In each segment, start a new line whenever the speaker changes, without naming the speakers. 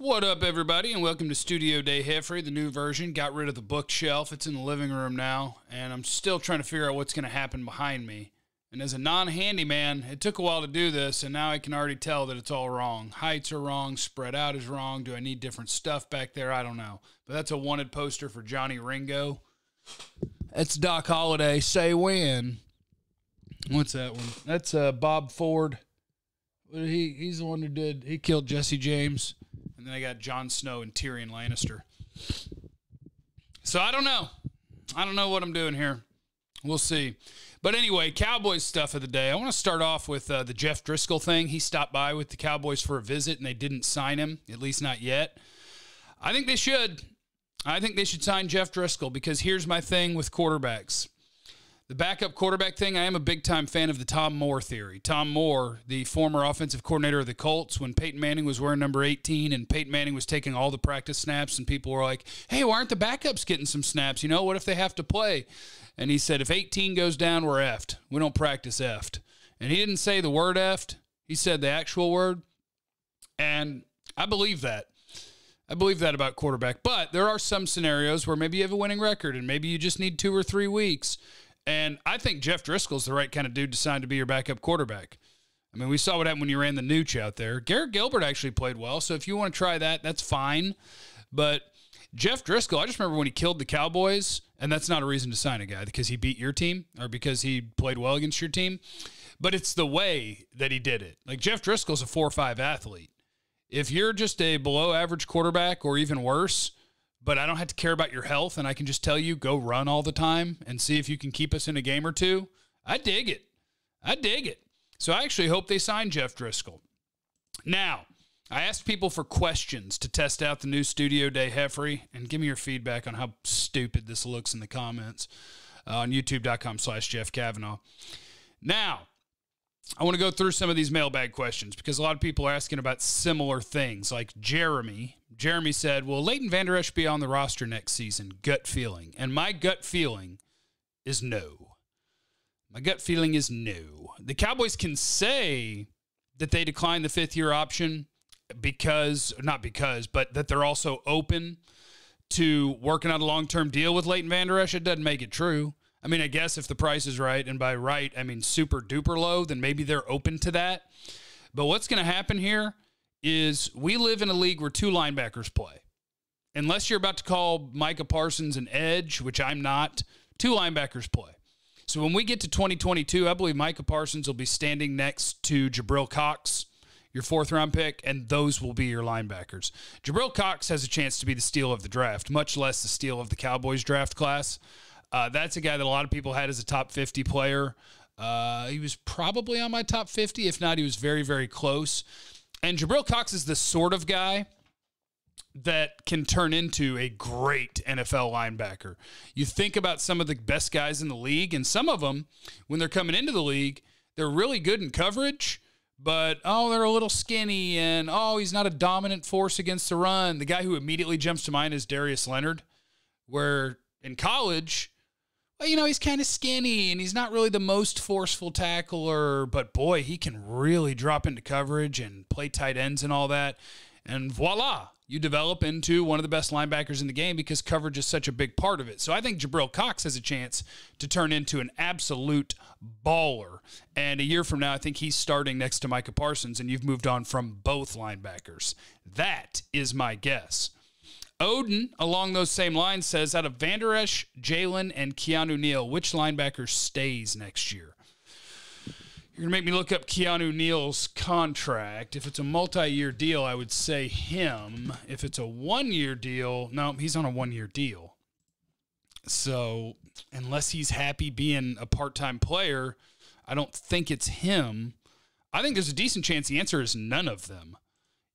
What up, everybody, and welcome to Studio Day Heffrey, the new version. Got rid of the bookshelf. It's in the living room now, and I'm still trying to figure out what's going to happen behind me. And as a non-handyman, it took a while to do this, and now I can already tell that it's all wrong. Heights are wrong, spread out is wrong. Do I need different stuff back there? I don't know. But that's a wanted poster for Johnny Ringo. That's Doc Holliday, Say When. What's that one? That's Bob Ford. He's the one who he killed Jesse James. And then I got Jon Snow and Tyrion Lannister. So I don't know. I don't know what I'm doing here. We'll see. But anyway, Cowboys stuff of the day. I want to start off with the Jeff Driscoll thing. He stopped by with the Cowboys for a visit, and they didn't sign him, at least not yet. I think they should. I think they should sign Jeff Driscoll because here's my thing with quarterbacks. The backup quarterback thing, I am a big-time fan of the Tom Moore theory. Tom Moore, the former offensive coordinator of the Colts, when Peyton Manning was wearing number 18 and Peyton Manning was taking all the practice snaps and people were like, hey, why aren't the backups getting some snaps? You know, what if they have to play? And he said, if 18 goes down, we're effed. We don't practice effed. And he didn't say the word effed. He said the actual word. And I believe that. I believe that about quarterback. But there are some scenarios where maybe you have a winning record and maybe you just need 2 or 3 weeks. And I think Jeff Driscoll's the right kind of dude to sign to be your backup quarterback. I mean, we saw what happened when you ran the Nooch out there. Garrett Gilbert actually played well, so if you want to try that, that's fine. But Jeff Driscoll, I just remember when he killed the Cowboys, and that's not a reason to sign a guy because he beat your team or because he played well against your team. But it's the way that he did it. Like, Jeff Driscoll's a 4-5 athlete. If you're just a below-average quarterback or even worse, but I don't have to care about your health, and I can just tell you, go run all the time and see if you can keep us in a game or two. I dig it. I dig it. So I actually hope they sign Jeff Driscoll. Now, I asked people for questions to test out the new Studio Day Heffrey, and give me your feedback on how stupid this looks in the comments on youtube.com/Jeff Kavanaugh. Now, I want to go through some of these mailbag questions because a lot of people are asking about similar things. Like Jeremy. Jeremy said, will Leighton Vander Esch be on the roster next season? Gut feeling. And my gut feeling is no. My gut feeling is no. The Cowboys can say that they declined the 5th-year option but that they're also open to working out a long-term deal with Leighton Vander Esch. It doesn't make it true. I mean, I guess if the price is right, and by right, I mean super duper low, then maybe they're open to that. But what's going to happen here is we live in a league where 2 linebackers play. Unless you're about to call Micah Parsons an edge, which I'm not, 2 linebackers play. So when we get to 2022, I believe Micah Parsons will be standing next to Jabril Cox, your 4th-round pick, and those will be your linebackers. Jabril Cox has a chance to be the steal of the draft, much less the steal of the Cowboys draft class. That's a guy that a lot of people had as a top 50 player. He was probably on my top 50. If not, he was very, very close. And Jabril Cox is the sort of guy that can turn into a great NFL linebacker. You think about some of the best guys in the league, and some of them, when they're coming into the league, they're really good in coverage, but, they're a little skinny, and, he's not a dominant force against the run. The guy who immediately jumps to mind is Darius Leonard, where in college, he's kind of skinny and he's not really the most forceful tackler, but boy, he can really drop into coverage and play tight ends and all that. And voila, you develop into one of the best linebackers in the game because coverage is such a big part of it. So I think Jabril Cox has a chance to turn into an absolute baller. And a year from now, I think he's starting next to Micah Parsons, and you've moved on from both linebackers. That is my guess. Odin, along those same lines, says, out of Vander Esch, Jalen, and Keanu Neal, which linebacker stays next year? You're going to make me look up Keanu Neal's contract. If it's a multi-year deal, I would say him. If it's a 1-year deal, no, he's on a 1-year deal. So unless he's happy being a part-time player, I don't think it's him. I think there's a decent chance the answer is none of them.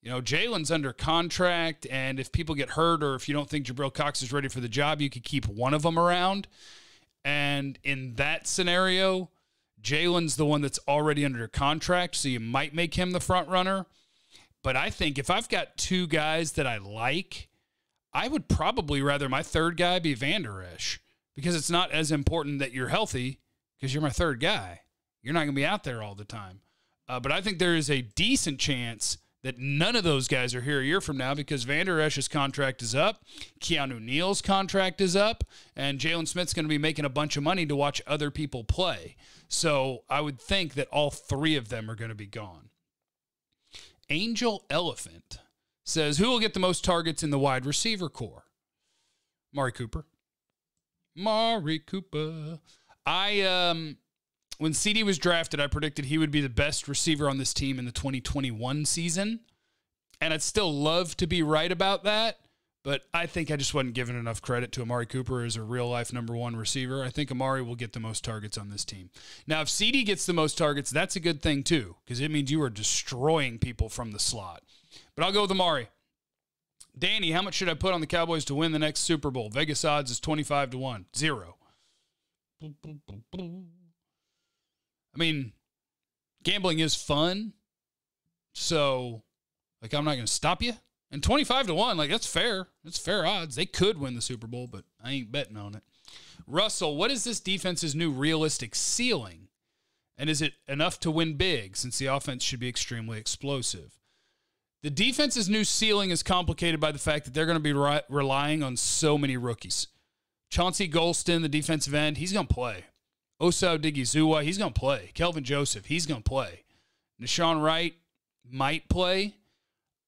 Jalen's under contract, and if people get hurt or if you don't think Jabril Cox is ready for the job, you could keep one of them around. And in that scenario, Jalen's the one that's already under contract, so you might make him the front runner. But I think if I've got 2 guys that I like, I would probably rather my 3rd guy be Vander Esch because it's not as important that you're healthy because you're my 3rd guy. You're not going to be out there all the time. But I think there is a decent chance that none of those guys are here a year from now because Van Der Esch's contract is up, Keanu Neal's contract is up, and Jalen Smith's going to be making a bunch of money to watch other people play. So I would think that all three of them are going to be gone. Angel Elephant says, who will get the most targets in the wide receiver core? Amari Cooper. When CD was drafted, I predicted he would be the best receiver on this team in the 2021 season. And I'd still love to be right about that, but I think I just wasn't giving enough credit to Amari Cooper as a real-life number one receiver. I think Amari will get the most targets on this team. Now, if CD gets the most targets, that's a good thing too, because it means you are destroying people from the slot. But I'll go with Amari. Danny, how much should I put on the Cowboys to win the next Super Bowl? Vegas odds is 25-1. 0. I mean, gambling is fun, so, like, I'm not going to stop you. And 25-1, like, that's fair. That's fair odds. They could win the Super Bowl, but I ain't betting on it. Russell, what is this defense's new realistic ceiling? And is it enough to win big, since the offense should be extremely explosive? The defense's new ceiling is complicated by the fact that they're going to be relying on so many rookies. Chauncey Golston, the defensive end, he's going to play. Osa Odighizuwa, he's going to play. Kelvin Joseph, he's going to play. Nahshon Wright might play.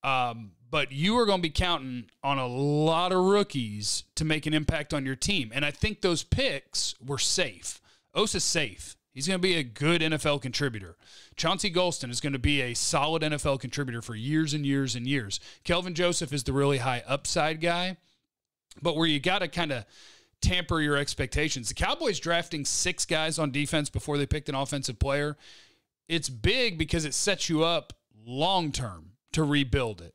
But you are going to be counting on a lot of rookies to make an impact on your team. And I think those picks were safe. Osa's safe. He's going to be a good NFL contributor. Chauncey Golston is going to be a solid NFL contributor for years and years and years. Kelvin Joseph is the really high upside guy. But where you got to kind of tamper your expectations. The Cowboys drafting 6 guys on defense before they picked an offensive player, it's big because it sets you up long-term to rebuild it.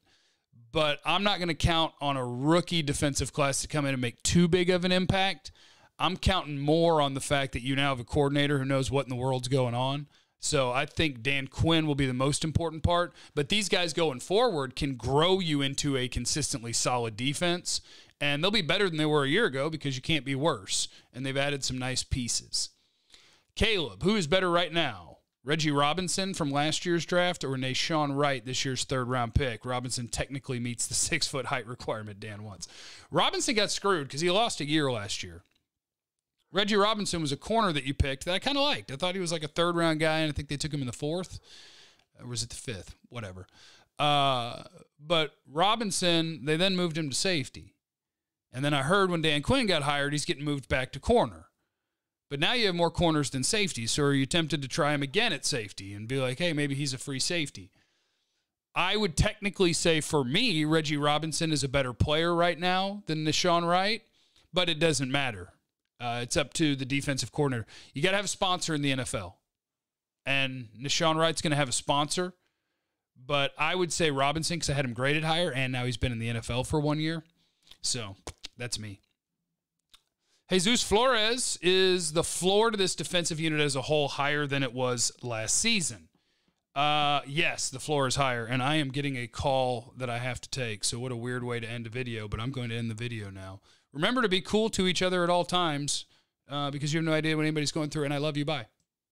But I'm not going to count on a rookie defensive class to come in and make too big of an impact. I'm counting more on the fact that you now have a coordinator who knows what in the world's going on. So I think Dan Quinn will be the most important part. But these guys going forward can grow you into a consistently solid defense. And they'll be better than they were a year ago because you can't be worse. And they've added some nice pieces. Caleb, who is better right now? Reggie Robinson from last year's draft or Nahshon Wright, this year's third-round pick? Robinson technically meets the 6-foot height requirement Dan wants. Robinson got screwed because he lost a year last year. Reggie Robinson was a corner that you picked that I kind of liked. I thought he was like a third-round guy, and I think they took him in the 4th. Or was it the 5th? Whatever. But Robinson, they then moved him to safety. And then I heard when Dan Quinn got hired, he's getting moved back to corner. But now you have more corners than safety, so are you tempted to try him again at safety and be like, hey, maybe he's a free safety? I would technically say for me, Reggie Robinson is a better player right now than Nahshon Wright, but it doesn't matter. It's up to the defensive coordinator. You got to have a sponsor in the NFL. And Nahshon Wright's going to have a sponsor. But I would say Robinson because I had him graded higher, and now he's been in the NFL for 1 year. So that's me. Jesus Flores, is the floor to this defensive unit as a whole higher than it was last season? Yes, the floor is higher, and I am getting a call that I have to take. So what a weird way to end a video, but I'm going to end the video now. Remember to be cool to each other at all times because you have no idea what anybody's going through, and I love you. Bye.